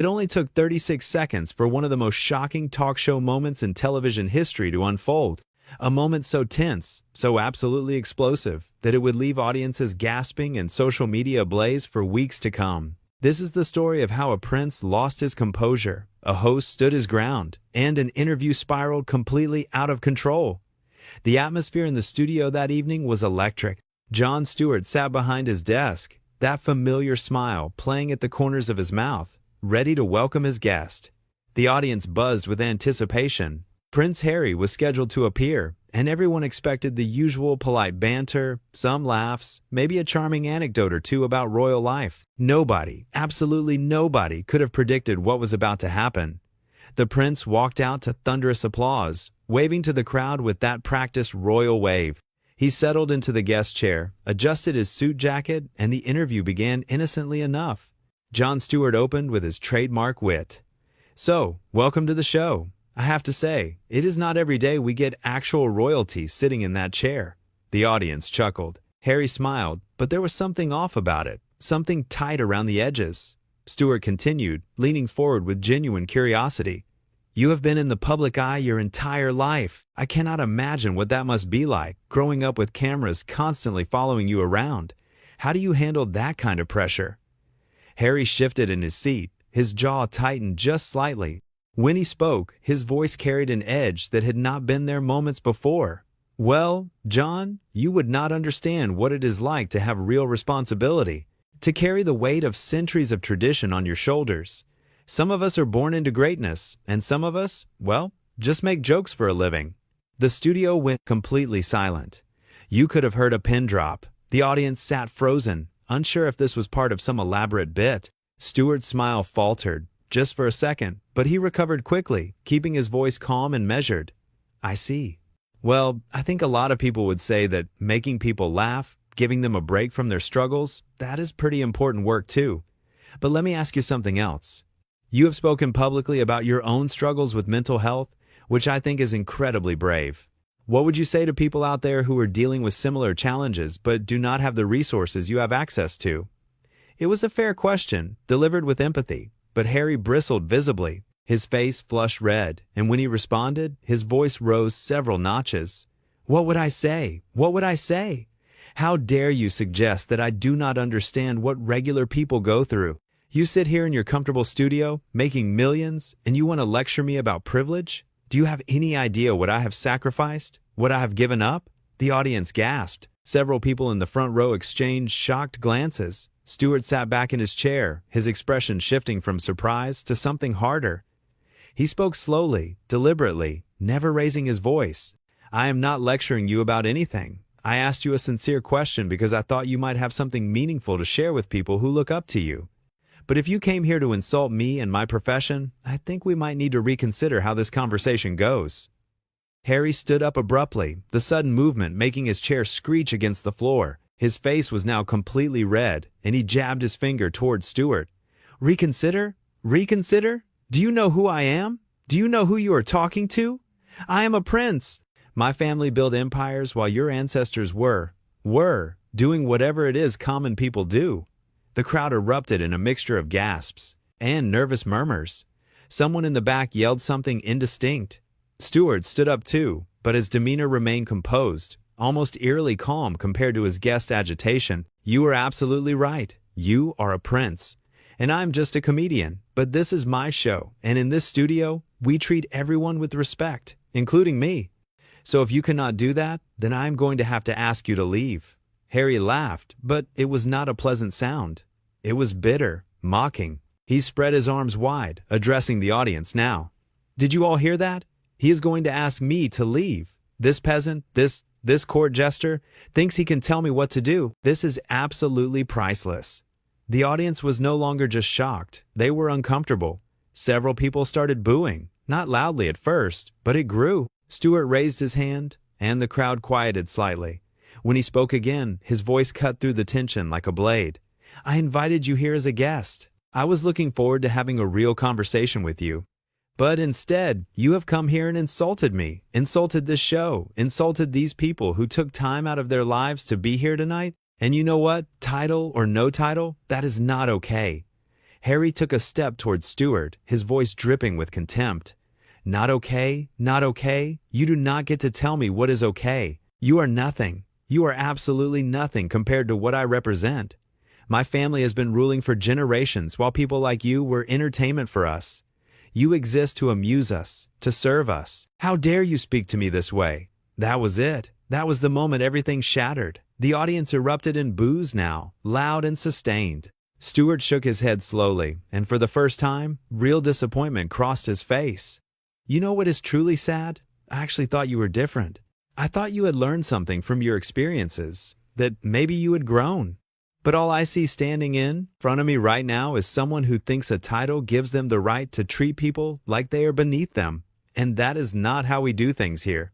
It only took 36 seconds for one of the most shocking talk show moments in television history to unfold. A moment so tense, so absolutely explosive, that it would leave audiences gasping and social media ablaze for weeks to come. This is the story of how a prince lost his composure, a host stood his ground, and an interview spiraled completely out of control. The atmosphere in the studio that evening was electric. Jon Stewart sat behind his desk, that familiar smile playing at the corners of his mouth, ready to welcome his guest. The audience buzzed with anticipation. Prince Harry was scheduled to appear, and everyone expected the usual polite banter, some laughs, maybe a charming anecdote or two about royal life. Nobody, absolutely nobody, could have predicted what was about to happen. The prince walked out to thunderous applause, waving to the crowd with that practiced royal wave. He settled into the guest chair, adjusted his suit jacket, and the interview began innocently enough. Jon Stewart opened with his trademark wit. "So, welcome to the show. I have to say, it is not every day we get actual royalty sitting in that chair." The audience chuckled. Harry smiled, but there was something off about it, something tight around the edges. Stewart continued, leaning forward with genuine curiosity. "You have been in the public eye your entire life. I cannot imagine what that must be like, growing up with cameras constantly following you around. How do you handle that kind of pressure?" Harry shifted in his seat, his jaw tightened just slightly. When he spoke, his voice carried an edge that had not been there moments before. "Well, John, you would not understand what it is like to have real responsibility, to carry the weight of centuries of tradition on your shoulders. Some of us are born into greatness, and some of us, well, just make jokes for a living." The studio went completely silent. You could have heard a pin drop. The audience sat frozen, unsure if this was part of some elaborate bit. Stewart's smile faltered, just for a second, but he recovered quickly, keeping his voice calm and measured. "I see. Well, I think a lot of people would say that making people laugh, giving them a break from their struggles, that is pretty important work too. But let me ask you something else. You have spoken publicly about your own struggles with mental health, which I think is incredibly brave. What would you say to people out there who are dealing with similar challenges but do not have the resources you have access to?" It was a fair question, delivered with empathy, but Harry bristled visibly. His face flushed red, and when he responded, his voice rose several notches. "What would I say? What would I say? How dare you suggest that I do not understand what regular people go through? You sit here in your comfortable studio, making millions, and you want to lecture me about privilege? Do you have any idea what I have sacrificed? What I have given up?" The audience gasped. Several people in the front row exchanged shocked glances. Stewart sat back in his chair, his expression shifting from surprise to something harder. He spoke slowly, deliberately, never raising his voice. "I am not lecturing you about anything. I asked you a sincere question because I thought you might have something meaningful to share with people who look up to you. But if you came here to insult me and my profession, I think we might need to reconsider how this conversation goes." Harry stood up abruptly, the sudden movement making his chair screech against the floor. His face was now completely red, and he jabbed his finger toward Stewart. "Reconsider? Reconsider? Do you know who I am? Do you know who you are talking to? I am a prince. My family built empires while your ancestors were doing whatever it is common people do." The crowd erupted in a mixture of gasps and nervous murmurs. Someone in the back yelled something indistinct. Stewart stood up too, but his demeanor remained composed, almost eerily calm compared to his guest's agitation. "You are absolutely right. You are a prince. And I'm just a comedian, but this is my show, and in this studio, we treat everyone with respect, including me. So if you cannot do that, then I'm going to have to ask you to leave." Harry laughed, but it was not a pleasant sound. It was bitter, mocking. He spread his arms wide, addressing the audience now. "Did you all hear that? He is going to ask me to leave. This peasant, this court jester, thinks he can tell me what to do. This is absolutely priceless." The audience was no longer just shocked. They were uncomfortable. Several people started booing, not loudly at first, but it grew. Stewart raised his hand, and the crowd quieted slightly. When he spoke again, his voice cut through the tension like a blade. "I invited you here as a guest. I was looking forward to having a real conversation with you. But instead, you have come here and insulted me, insulted this show, insulted these people who took time out of their lives to be here tonight. And you know what? Title or no title, that is not okay." Harry took a step towards Stewart, his voice dripping with contempt. Not okay, not okay. You do not get to tell me what is okay. You are nothing. You are absolutely nothing compared to what I represent. My family has been ruling for generations while people like you were entertainment for us. You exist to amuse us, to serve us. How dare you speak to me this way? That was it. That was the moment everything shattered. The audience erupted in boos now, loud and sustained. Stewart shook his head slowly, and for the first time, real disappointment crossed his face. You know what is truly sad? I actually thought you were different. I thought you had learned something from your experiences, that maybe you had grown. But all I see standing in front of me right now is someone who thinks a title gives them the right to treat people like they are beneath them. And that is not how we do things here.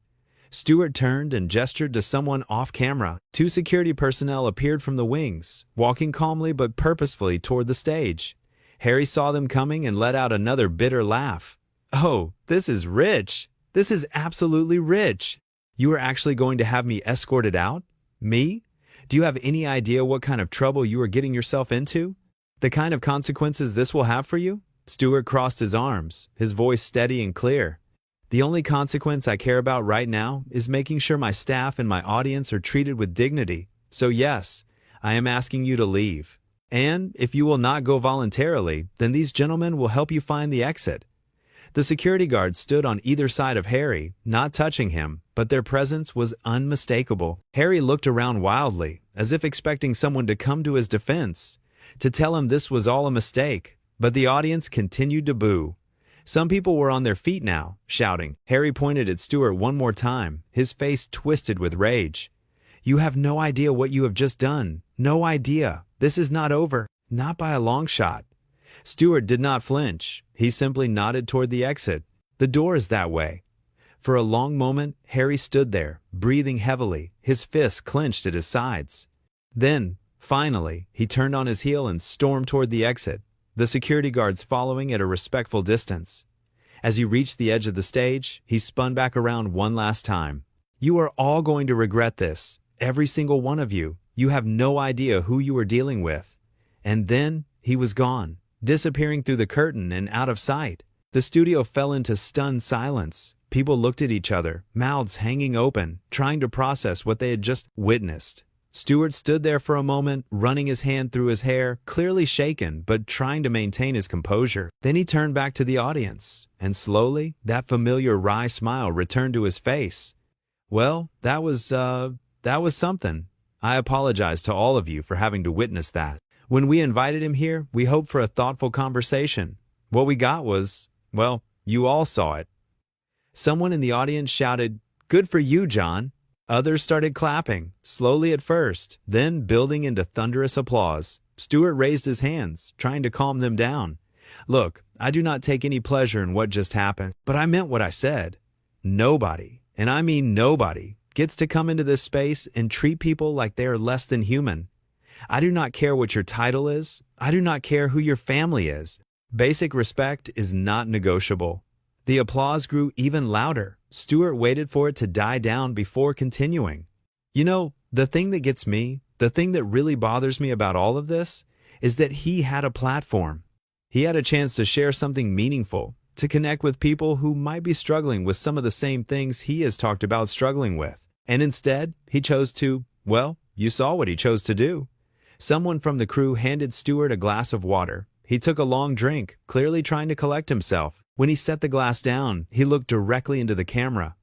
Stewart turned and gestured to someone off camera. Two security personnel appeared from the wings, walking calmly but purposefully toward the stage. Harry saw them coming and let out another bitter laugh. Oh, this is rich. This is absolutely rich. You are actually going to have me escorted out? Me? Do you have any idea what kind of trouble you are getting yourself into? The kind of consequences this will have for you? Stewart crossed his arms, his voice steady and clear. The only consequence I care about right now is making sure my staff and my audience are treated with dignity. So yes, I am asking you to leave. And if you will not go voluntarily, then these gentlemen will help you find the exit. The security guards stood on either side of Harry, not touching him, but their presence was unmistakable. Harry looked around wildly, as if expecting someone to come to his defense, to tell him this was all a mistake, but the audience continued to boo. Some people were on their feet now, shouting. Harry pointed at Stewart one more time, his face twisted with rage. You have no idea what you have just done. No idea. This is not over. Not by a long shot. Stewart did not flinch. He simply nodded toward the exit. The door is that way. For a long moment, Harry stood there, breathing heavily, his fists clenched at his sides. Then, finally, he turned on his heel and stormed toward the exit, the security guards following at a respectful distance. As he reached the edge of the stage, he spun back around one last time. You are all going to regret this. Every single one of you. You have no idea who you are dealing with. And then, he was gone, disappearing through the curtain and out of sight. The studio fell into stunned silence. People looked at each other, mouths hanging open, trying to process what they had just witnessed. Stewart stood there for a moment, running his hand through his hair, clearly shaken, but trying to maintain his composure. Then he turned back to the audience, and slowly, that familiar wry smile returned to his face. Well, that was something. I apologize to all of you for having to witness that. When we invited him here, we hoped for a thoughtful conversation. What we got was, well, you all saw it. Someone in the audience shouted, "Good for you, John." Others started clapping, slowly at first, then building into thunderous applause. Stewart raised his hands, trying to calm them down. Look, I do not take any pleasure in what just happened, but I meant what I said. Nobody, and I mean nobody, gets to come into this space and treat people like they are less than human. I do not care what your title is. I do not care who your family is. Basic respect is not negotiable. The applause grew even louder. Stewart waited for it to die down before continuing. You know, the thing that gets me, the thing that really bothers me about all of this, is that he had a platform. He had a chance to share something meaningful, to connect with people who might be struggling with some of the same things he has talked about struggling with. And instead, he chose to, well, you saw what he chose to do. Someone from the crew handed Stewart a glass of water. He took a long drink, clearly trying to collect himself. When he set the glass down, he looked directly into the camera.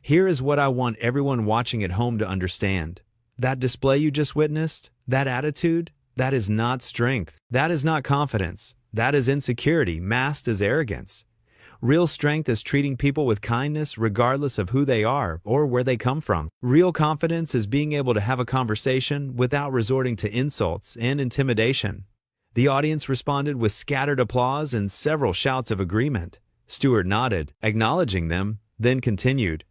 Here is what I want everyone watching at home to understand. That display you just witnessed, that attitude, that is not strength. That is not confidence. That is insecurity masked as arrogance. Real strength is treating people with kindness regardless of who they are or where they come from. Real confidence is being able to have a conversation without resorting to insults and intimidation. The audience responded with scattered applause and several shouts of agreement. Stewart nodded, acknowledging them, then continued.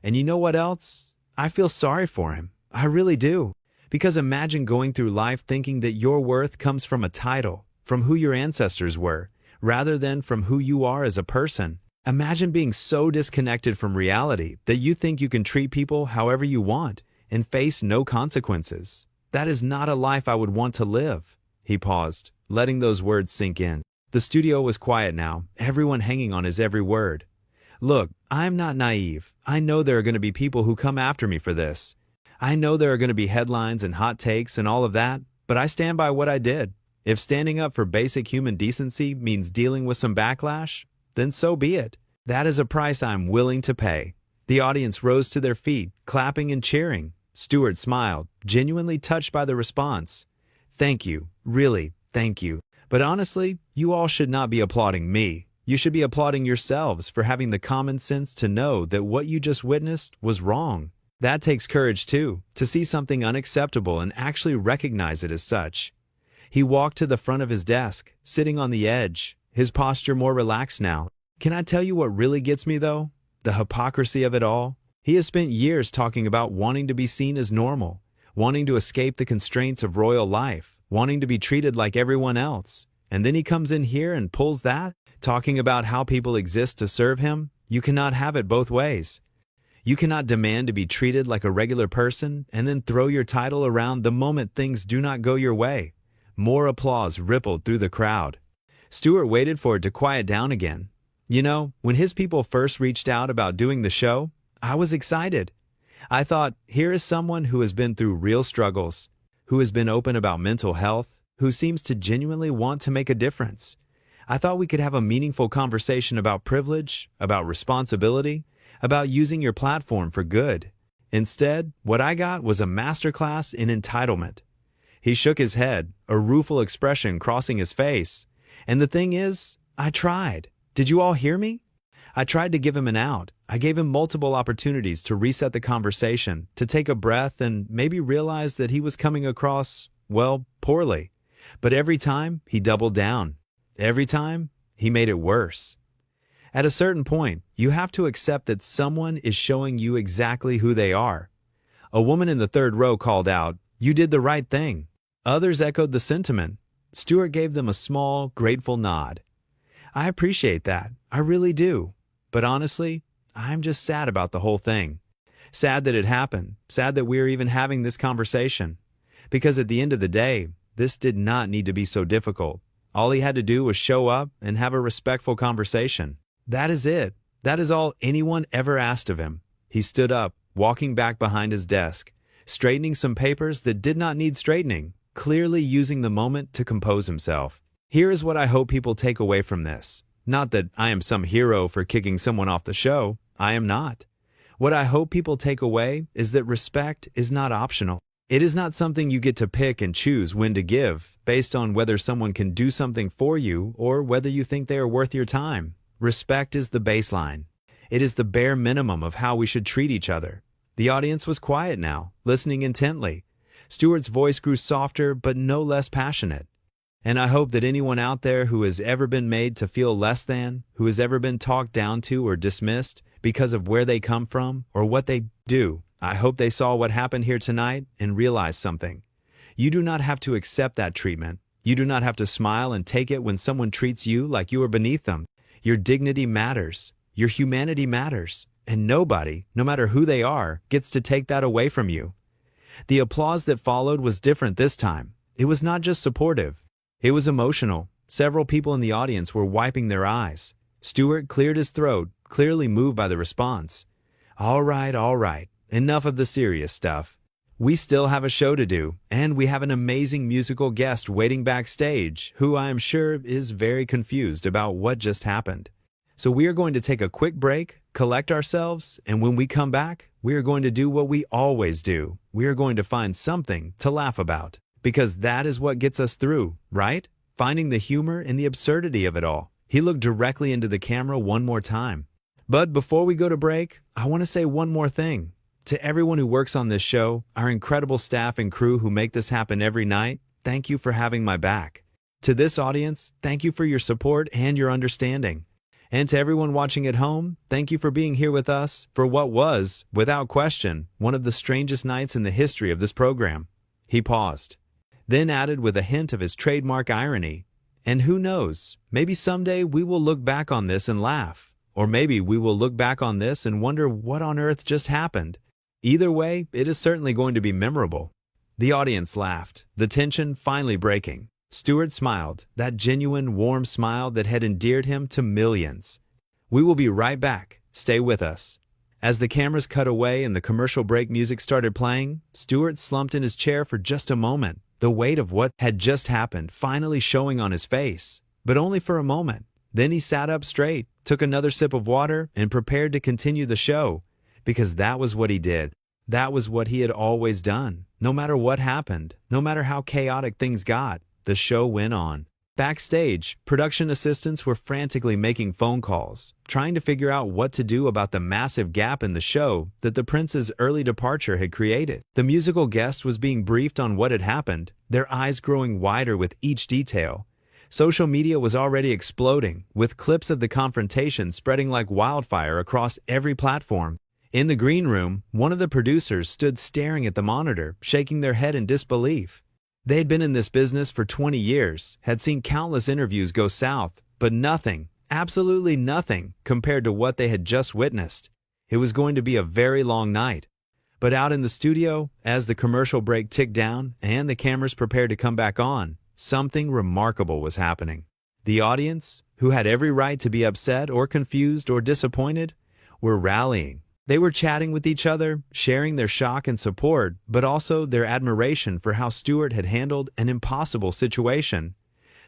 And you know what else? I feel sorry for him. I really do. Because imagine going through life thinking that your worth comes from a title, from who your ancestors were, rather than from who you are as a person. Imagine being so disconnected from reality that you think you can treat people however you want and face no consequences. That is not a life I would want to live. He paused, letting those words sink in. The studio was quiet now, everyone hanging on his every word. Look, I'm not naive. I know there are going to be people who come after me for this. I know there are going to be headlines and hot takes and all of that, but I stand by what I did. If standing up for basic human decency means dealing with some backlash, then so be it. That is a price I'm willing to pay. The audience rose to their feet, clapping and cheering. Stewart smiled, genuinely touched by the response. Thank you, really, thank you. But honestly, you all should not be applauding me. You should be applauding yourselves for having the common sense to know that what you just witnessed was wrong. That takes courage too, to see something unacceptable and actually recognize it as such. He walked to the front of his desk, sitting on the edge, his posture more relaxed now. Can I tell you what really gets me though? The hypocrisy of it all. He has spent years talking about wanting to be seen as normal, wanting to escape the constraints of royal life, wanting to be treated like everyone else. And then he comes in here and pulls that, talking about how people exist to serve him. You cannot have it both ways. You cannot demand to be treated like a regular person and then throw your title around the moment things do not go your way. More applause rippled through the crowd. Stewart waited for it to quiet down again. You know, when his people first reached out about doing the show, I was excited. I thought, here is someone who has been through real struggles, who has been open about mental health, who seems to genuinely want to make a difference. I thought we could have a meaningful conversation about privilege, about responsibility, about using your platform for good. Instead, what I got was a masterclass in entitlement. He shook his head, a rueful expression crossing his face. And the thing is, I tried. Did you all hear me? I tried to give him an out. I gave him multiple opportunities to reset the conversation, to take a breath and maybe realize that he was coming across, well, poorly. But every time, he doubled down. Every time, he made it worse. At a certain point, you have to accept that someone is showing you exactly who they are. A woman in the third row called out, "You did the right thing." Others echoed the sentiment. Stewart gave them a small, grateful nod. I appreciate that. I really do. But honestly, I'm just sad about the whole thing. Sad that it happened. Sad that we're even having this conversation. Because at the end of the day, this did not need to be so difficult. All he had to do was show up and have a respectful conversation. That is it. That is all anyone ever asked of him. He stood up, walking back behind his desk, straightening some papers that did not need straightening, clearly using the moment to compose himself. Here is what I hope people take away from this. Not that I am some hero for kicking someone off the show. I am not. What I hope people take away is that respect is not optional. It is not something you get to pick and choose when to give, based on whether someone can do something for you or whether you think they are worth your time. Respect is the baseline. It is the bare minimum of how we should treat each other. The audience was quiet now, listening intently. Stewart's voice grew softer but no less passionate. And I hope that anyone out there who has ever been made to feel less than, who has ever been talked down to or dismissed because of where they come from or what they do, I hope they saw what happened here tonight and realized something. You do not have to accept that treatment. You do not have to smile and take it when someone treats you like you are beneath them. Your dignity matters. Your humanity matters. And nobody, no matter who they are, gets to take that away from you. The applause that followed was different this time. It was not just supportive. It was emotional. Several people in the audience were wiping their eyes. Stewart cleared his throat, clearly moved by the response. All right. Enough of the serious stuff. We still have a show to do, and we have an amazing musical guest waiting backstage who I am sure is very confused about what just happened. So we are going to take a quick break, collect ourselves, and when we come back, we are going to do what we always do. We are going to find something to laugh about. Because that is what gets us through, right? Finding the humor in the absurdity of it all. He looked directly into the camera one more time. But before we go to break, I want to say one more thing. To everyone who works on this show, our incredible staff and crew who make this happen every night, thank you for having my back. To this audience, thank you for your support and your understanding. And to everyone watching at home, thank you for being here with us for what was, without question, one of the strangest nights in the history of this program. He paused, then added with a hint of his trademark irony, and who knows, maybe someday we will look back on this and laugh, or maybe we will look back on this and wonder what on earth just happened. Either way, it is certainly going to be memorable. The audience laughed, the tension finally breaking. Stewart smiled, that genuine, warm smile that had endeared him to millions. "We will be right back. Stay with us." As the cameras cut away and the commercial break music started playing, Stewart slumped in his chair for just a moment, the weight of what had just happened finally showing on his face. But only for a moment. Then he sat up straight, took another sip of water, and prepared to continue the show. Because that was what he did. That was what he had always done. No matter what happened, no matter how chaotic things got, the show went on. Backstage, production assistants were frantically making phone calls, trying to figure out what to do about the massive gap in the show that the prince's early departure had created. The musical guest was being briefed on what had happened, their eyes growing wider with each detail. Social media was already exploding, with clips of the confrontation spreading like wildfire across every platform. In the green room, one of the producers stood staring at the monitor, shaking their head in disbelief. They had been in this business for 20 years, had seen countless interviews go south, but nothing, absolutely nothing, compared to what they had just witnessed. It was going to be a very long night. But out in the studio, as the commercial break ticked down and the cameras prepared to come back on, something remarkable was happening. The audience, who had every right to be upset or confused or disappointed, were rallying. They were chatting with each other, sharing their shock and support, but also their admiration for how Stewart had handled an impossible situation.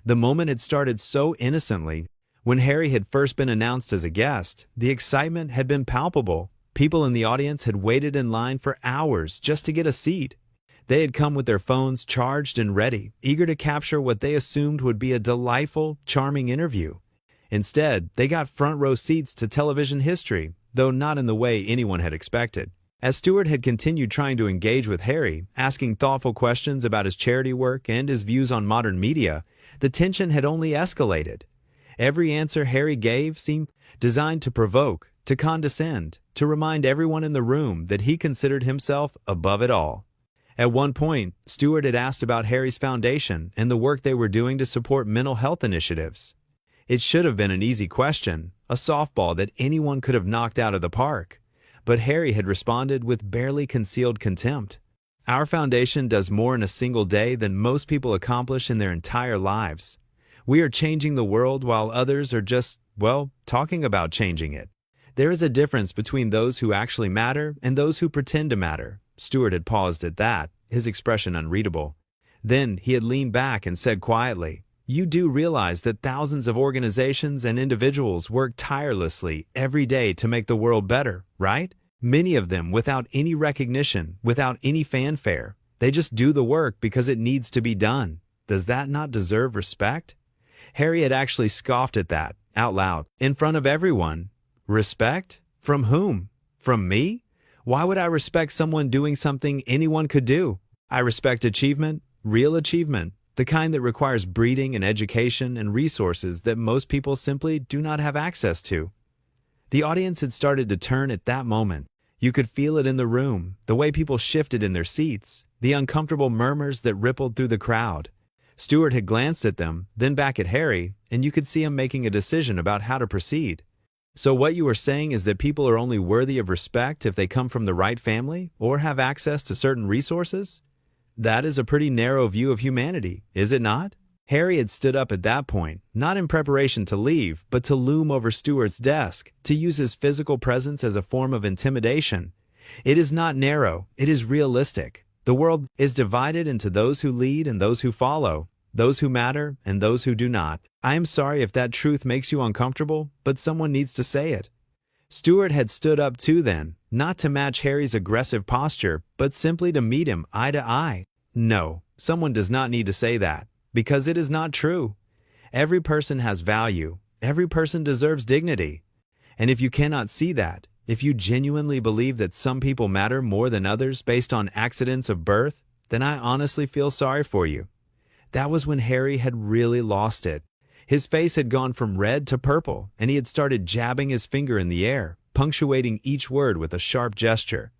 The moment had started so innocently. When Harry had first been announced as a guest, the excitement had been palpable. People in the audience had waited in line for hours just to get a seat. They had come with their phones charged and ready, eager to capture what they assumed would be a delightful, charming interview. Instead, they got front row seats to television history, though not in the way anyone had expected. As Stewart had continued trying to engage with Harry, asking thoughtful questions about his charity work and his views on modern media, the tension had only escalated. Every answer Harry gave seemed designed to provoke, to condescend, to remind everyone in the room that he considered himself above it all. At one point, Stewart had asked about Harry's foundation and the work they were doing to support mental health initiatives. It should have been an easy question, a softball that anyone could have knocked out of the park. But Harry had responded with barely concealed contempt. "Our foundation does more in a single day than most people accomplish in their entire lives. We are changing the world while others are just, well, talking about changing it. There is a difference between those who actually matter and those who pretend to matter." Stewart had paused at that, his expression unreadable. Then he had leaned back and said quietly, "You do realize that thousands of organizations and individuals work tirelessly every day to make the world better, right? Many of them without any recognition, without any fanfare. They just do the work because it needs to be done. Does that not deserve respect?" Harry had actually scoffed at that, out loud, in front of everyone. Respect? From whom? From me? Why would I respect someone doing something anyone could do? I respect achievement, real achievement. The kind that requires breeding and education and resources that most people simply do not have access to. The audience had started to turn at that moment. You could feel it in the room, the way people shifted in their seats, the uncomfortable murmurs that rippled through the crowd. Stewart had glanced at them, then back at Harry, and you could see him making a decision about how to proceed. "So what you are saying is that people are only worthy of respect if they come from the right family or have access to certain resources? That is a pretty narrow view of humanity, is it not?" Harry had stood up at that point, not in preparation to leave, but to loom over Stewart's desk, to use his physical presence as a form of intimidation. "It is not narrow, it is realistic. The world is divided into those who lead and those who follow, those who matter and those who do not. I am sorry if that truth makes you uncomfortable, but someone needs to say it." Stewart had stood up too then, not to match Harry's aggressive posture, but simply to meet him eye to eye. No, someone does not need to say that, because it is not true. Every person has value. Every person deserves dignity. And if you cannot see that, if you genuinely believe that some people matter more than others based on accidents of birth, then I honestly feel sorry for you. That was when Harry had really lost it. His face had gone from red to purple, and he had started jabbing his finger in the air, punctuating each word with a sharp gesture.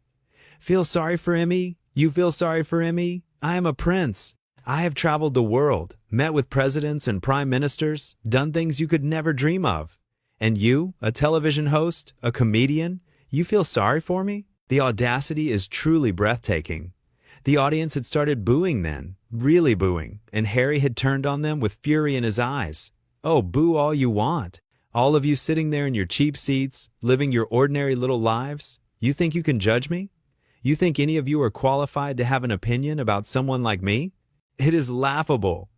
"Feel sorry for Emmy? You feel sorry for Emmy? I am a prince. I have traveled the world, met with presidents and prime ministers, done things you could never dream of. And you, a television host, a comedian, you feel sorry for me? The audacity is truly breathtaking. The audience had started booing then, really booing, and Harry had turned on them with fury in his eyes. Oh, boo all you want. All of you sitting there in your cheap seats, living your ordinary little lives. You think you can judge me? You think any of you are qualified to have an opinion about someone like me? It is laughable.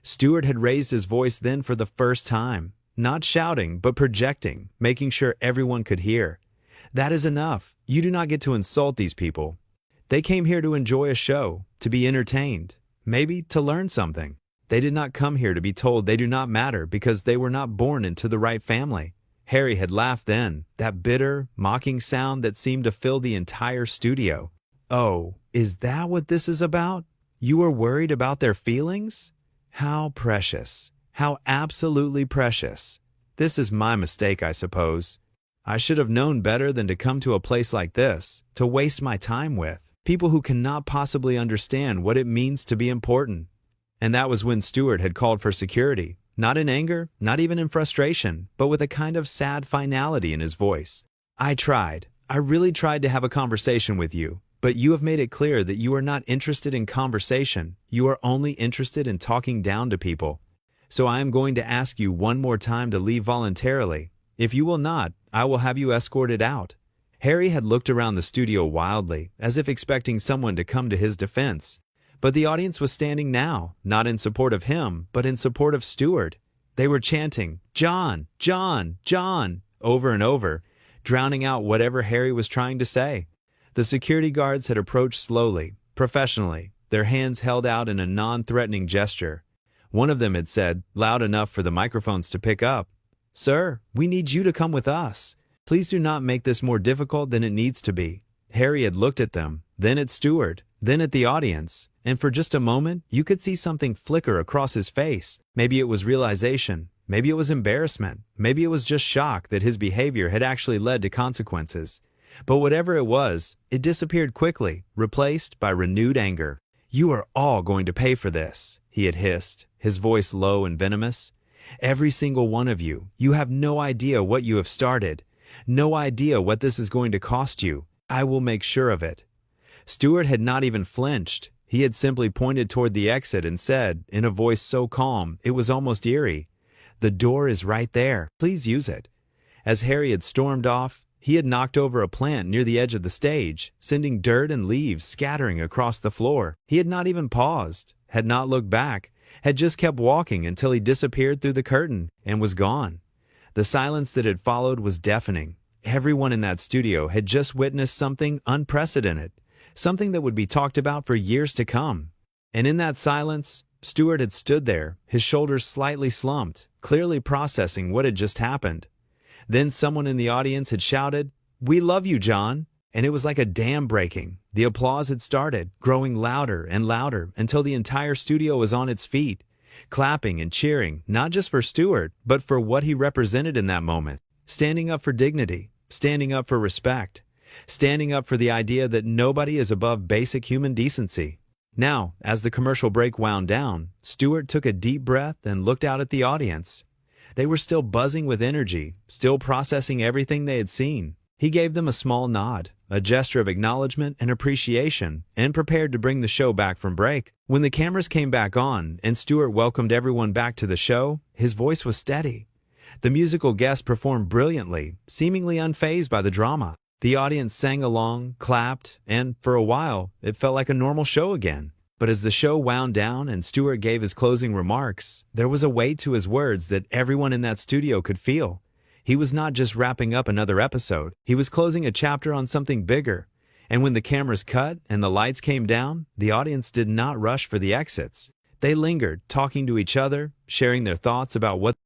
Stewart had raised his voice then for the first time, not shouting, but projecting, making sure everyone could hear. That is enough. You do not get to insult these people. They came here to enjoy a show, to be entertained, maybe to learn something. They did not come here to be told they do not matter because they were not born into the right family. Harry had laughed then, that bitter, mocking sound that seemed to fill the entire studio. Oh, is that what this is about? You are worried about their feelings? How precious. How absolutely precious. This is my mistake, I suppose. I should have known better than to come to a place like this, to waste my time with people who cannot possibly understand what it means to be important. And that was when Stewart had called for security, not in anger, not even in frustration, but with a kind of sad finality in his voice. I really tried to have a conversation with you, but you have made it clear that you are not interested in conversation. You are only interested in talking down to people. So I am going to ask you one more time to leave voluntarily. If you will not, I will have you escorted out. Harry had looked around the studio wildly, as if expecting someone to come to his defense. But the audience was standing now, not in support of him, but in support of Stewart. They were chanting, "John, John, John," over and over, drowning out whatever Harry was trying to say. The security guards had approached slowly, professionally, their hands held out in a non-threatening gesture. One of them had said, loud enough for the microphones to pick up, "Sir, we need you to come with us. Please do not make this more difficult than it needs to be." Harry had looked at them, then at Stewart, then at the audience, and for just a moment, you could see something flicker across his face. Maybe it was realization, maybe it was embarrassment, maybe it was just shock that his behavior had actually led to consequences. But whatever it was, it disappeared quickly, replaced by renewed anger. "You are all going to pay for this," he had hissed, his voice low and venomous. "Every single one of you. You have no idea what you have started. No idea what this is going to cost you. I will make sure of it." Stewart had not even flinched. He had simply pointed toward the exit and said, in a voice so calm it was almost eerie, "The door is right there. Please use it." As Harry had stormed off, he had knocked over a plant near the edge of the stage, sending dirt and leaves scattering across the floor. He had not even paused, had not looked back, had just kept walking until he disappeared through the curtain and was gone. The silence that had followed was deafening. Everyone in that studio had just witnessed something unprecedented, something that would be talked about for years to come. And in that silence, Stewart had stood there, his shoulders slightly slumped, clearly processing what had just happened. Then someone in the audience had shouted, "We love you, John!" And it was like a dam breaking. The applause had started, growing louder and louder until the entire studio was on its feet, clapping and cheering, not just for Stewart, but for what he represented in that moment. Standing up for dignity, standing up for respect, standing up for the idea that nobody is above basic human decency. Now, as the commercial break wound down, Stewart took a deep breath and looked out at the audience. They were still buzzing with energy, still processing everything they had seen. He gave them a small nod, a gesture of acknowledgement and appreciation, and prepared to bring the show back from break. When the cameras came back on and Stewart welcomed everyone back to the show, his voice was steady. The musical guests performed brilliantly, seemingly unfazed by the drama. The audience sang along, clapped, and, for a while, it felt like a normal show again. But as the show wound down and Stewart gave his closing remarks, there was a weight to his words that everyone in that studio could feel. He was not just wrapping up another episode, he was closing a chapter on something bigger. And when the cameras cut and the lights came down, the audience did not rush for the exits. They lingered, talking to each other, sharing their thoughts about what